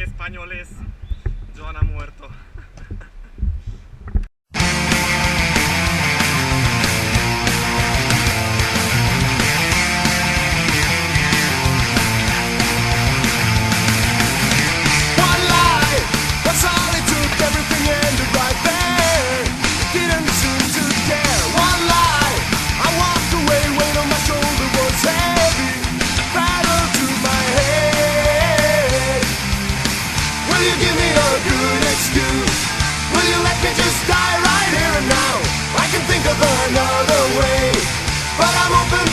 españoles, Joan ha muerto.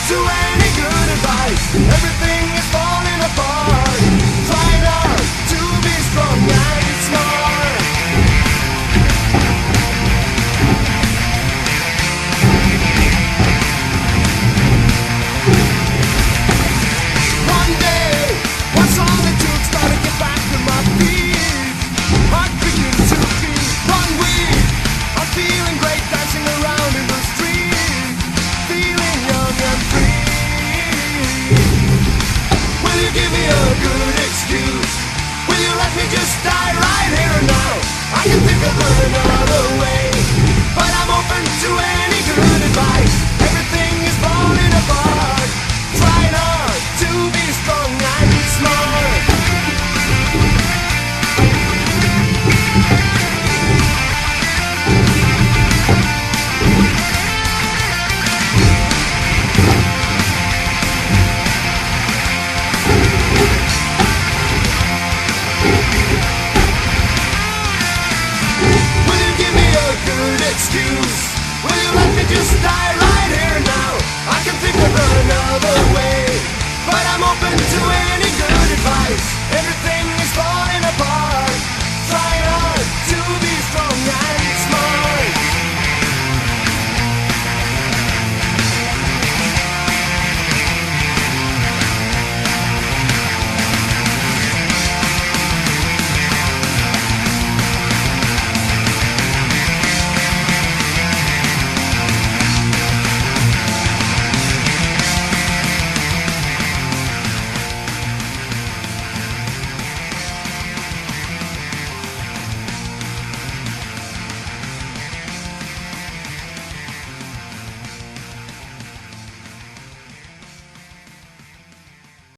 To any good advice, everything is falling apart. Try not to be strong and smart. One day, that's all it took, started to get back to my feet. Heart begins to beat, one week, I'm feeling great, dancing around in the street, feeling young and free. Will you give me a good excuse? Will you let me just die right here and now? I can think of another way, but I'm open